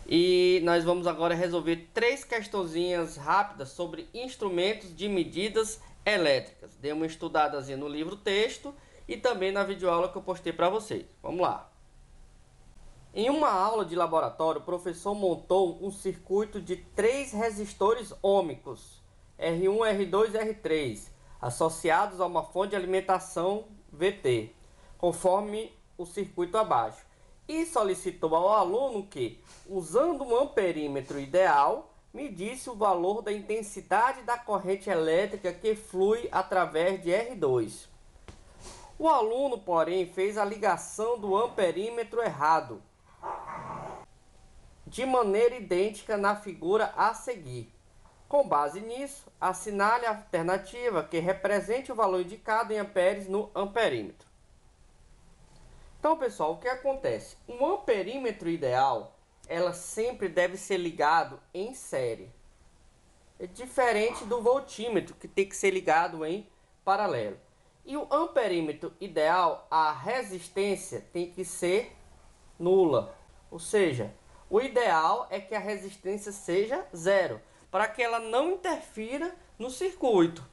E nós vamos agora resolver três questõezinhas rápidas sobre instrumentos de medidas elétricas. Dê uma estudadazinha no livro texto e também na videoaula que eu postei para vocês. Vamos lá. Em uma aula de laboratório, o professor montou um circuito de três resistores ôhmicos, R1, R2 e R3, associados a uma fonte de alimentação VT, conforme o circuito abaixo, e solicitou ao aluno que, usando um amperímetro ideal, medisse o valor da intensidade da corrente elétrica que flui através de R2. O aluno, porém, fez a ligação do amperímetro errado, de maneira idêntica na figura a seguir. Com base nisso, assinale a alternativa que represente o valor indicado em amperes no amperímetro. Então, pessoal, o que acontece? Um amperímetro ideal, ela sempre deve ser ligado em série. É diferente do voltímetro, que tem que ser ligado em paralelo. E o amperímetro ideal, a resistência tem que ser nula. Ou seja, o ideal é que a resistência seja zero, para que ela não interfira no circuito.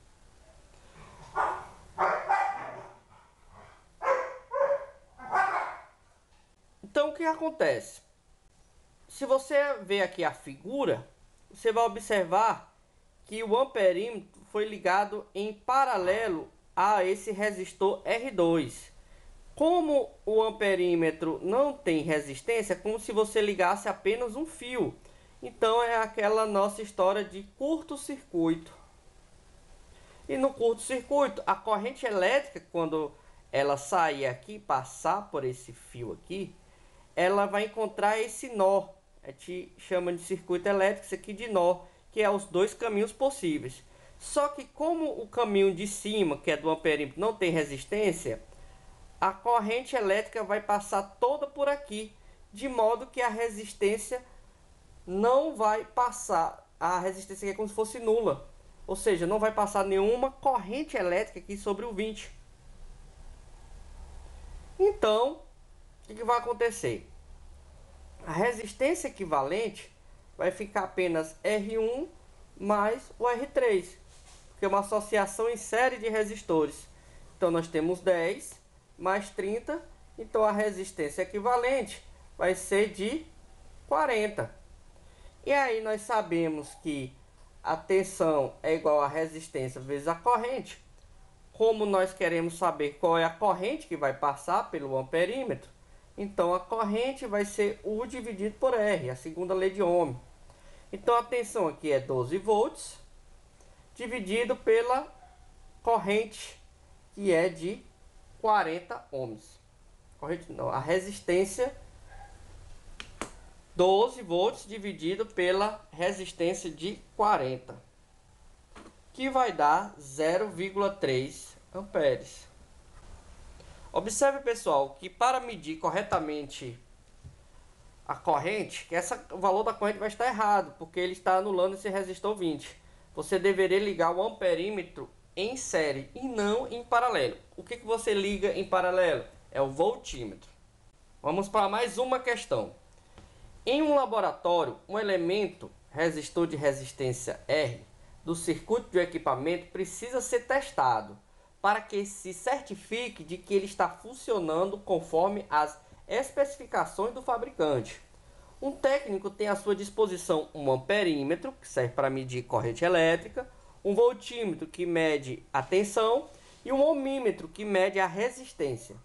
Então, o que acontece? Se você ver aqui a figura, você vai observar que o amperímetro foi ligado em paralelo a esse resistor R2. Como o amperímetro não tem resistência, é como se você ligasse apenas um fio. Então é aquela nossa história de curto-circuito. E no curto-circuito, a corrente elétrica, quando ela sair aqui, passar por esse fio aqui, ela vai encontrar esse nó. A gente chama de circuito elétrico, isso aqui de nó, que é os dois caminhos possíveis. Só que como o caminho de cima, que é do amperímetro, não tem resistência, a corrente elétrica vai passar toda por aqui, de modo que a resistência não vai passar, a resistência aqui é como se fosse nula, ou seja, não vai passar nenhuma corrente elétrica aqui sobre o 20. Então, o que vai acontecer? A resistência equivalente vai ficar apenas R1 mais o R3, porque é uma associação em série de resistores. Então nós temos 10 mais 30, então a resistência equivalente vai ser de 40. E aí nós sabemos que a tensão é igual a resistência vezes a corrente. Como nós queremos saber qual é a corrente que vai passar pelo amperímetro, então a corrente vai ser U dividido por R, a segunda lei de Ohm. Então a tensão aqui é 12 volts, dividido pela corrente, que é de 40 ohms. Corrente não, a resistência 12 volts dividido pela resistência de 40, que vai dar 0,3 amperes. Observe, pessoal, que para medir corretamente a corrente, que o valor da corrente vai estar errado, porque ele está anulando esse resistor 20. Você deveria ligar o amperímetro em série e não em paralelo. O que você liga em paralelo? É o voltímetro. Vamos para mais uma questão. Em um laboratório, um elemento resistor de resistência R do circuito de equipamento precisa ser testado para que se certifique de que ele está funcionando conforme as especificações do fabricante. Um técnico tem à sua disposição um amperímetro, que serve para medir corrente elétrica, um voltímetro, que mede a tensão, e um ohmímetro, que mede a resistência.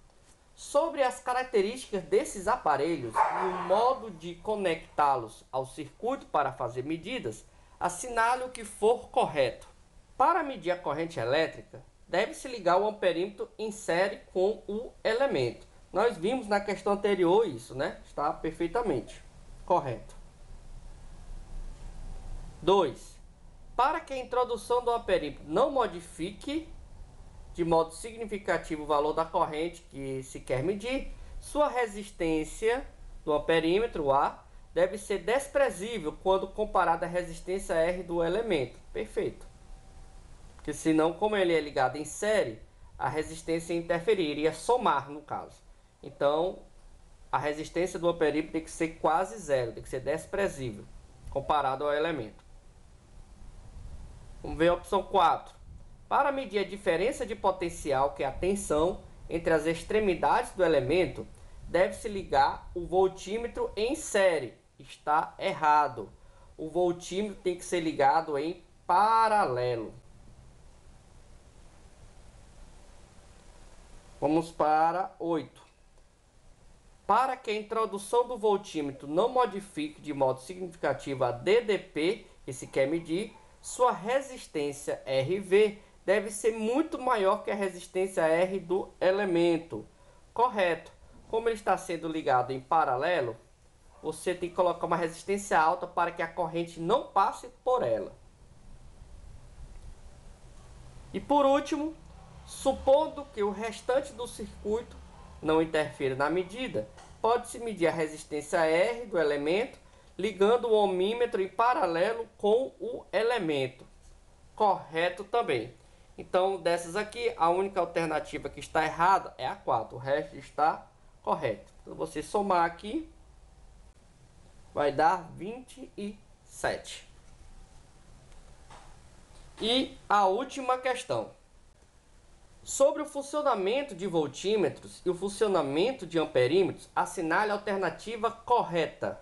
Sobre as características desses aparelhos e o modo de conectá-los ao circuito para fazer medidas, assinale o que for correto. Para medir a corrente elétrica, deve-se ligar o amperímetro em série com o elemento. Nós vimos na questão anterior isso, né? Está perfeitamente correto. 2. Para que a introdução do amperímetro não modifique de modo significativo o valor da corrente que se quer medir, sua resistência do amperímetro A deve ser desprezível quando comparada à resistência R do elemento. Perfeito. Porque senão, como ele é ligado em série, a resistência interferiria, somar no caso. Então, a resistência do amperímetro tem que ser quase zero, tem que ser desprezível, comparado ao elemento. Vamos ver a opção 4. Para medir a diferença de potencial, que é a tensão, entre as extremidades do elemento, deve-se ligar o voltímetro em série. Está errado. O voltímetro tem que ser ligado em paralelo. Vamos para 8. Para que a introdução do voltímetro não modifique de modo significativo a DDP, que se quer medir, sua resistência RV deve ser muito maior que a resistência R do elemento. Correto. Como ele está sendo ligado em paralelo, você tem que colocar uma resistência alta para que a corrente não passe por ela. E por último, supondo que o restante do circuito não interfira na medida, pode-se medir a resistência R do elemento ligando o ohmímetro em paralelo com o elemento. Correto também. Então, dessas aqui, a única alternativa que está errada é a 4. O resto está correto. Então, você somar aqui, vai dar 27. E a última questão. Sobre o funcionamento de voltímetros e o funcionamento de amperímetros, assinale a alternativa correta.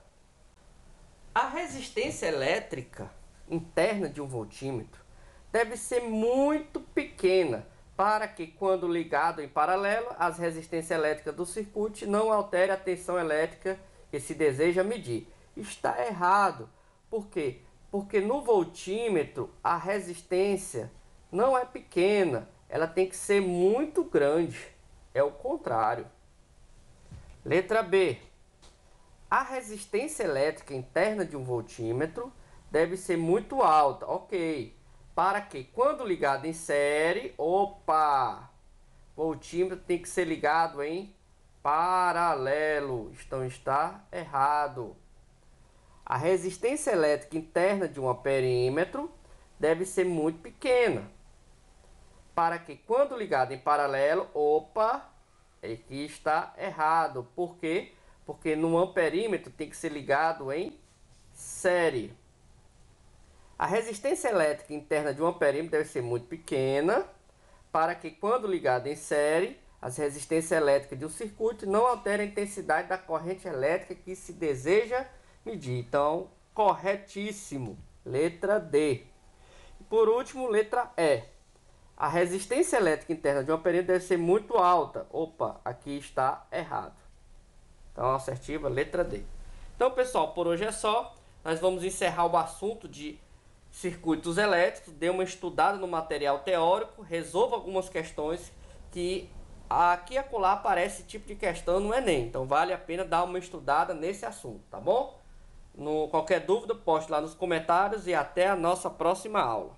A resistência elétrica interna de um voltímetro deve ser muito pequena para que, quando ligado em paralelo, as resistências elétricas do circuito não altere a tensão elétrica que se deseja medir. Está errado. Por quê? Porque no voltímetro a resistência não é pequena, ela tem que ser muito grande. É o contrário. Letra B. A resistência elétrica interna de um voltímetro deve ser muito alta. Ok. Para que, quando ligado em série, voltímetro tem que ser ligado em paralelo. Então está errado. A resistência elétrica interna de um amperímetro deve ser muito pequena. Para que, quando ligado em paralelo, aqui está errado. Por quê? Porque no amperímetro tem que ser ligado em série. A resistência elétrica interna de um amperímetro deve ser muito pequena, para que, quando ligado em série, as resistências elétricas de um circuito não alterem a intensidade da corrente elétrica que se deseja medir. Então, corretíssimo. Letra D. E por último, letra E. A resistência elétrica interna de um amperímetro deve ser muito alta. Aqui está errado. Então, a assertiva, letra D. Então, pessoal, por hoje é só. Nós vamos encerrar o assunto de circuitos elétricos. Dê uma estudada no material teórico. Resolva algumas questões que aqui e acolá aparece esse tipo de questão no Enem. Então, vale a pena dar uma estudada nesse assunto, tá bom? Qualquer dúvida, poste lá nos comentários e até a nossa próxima aula.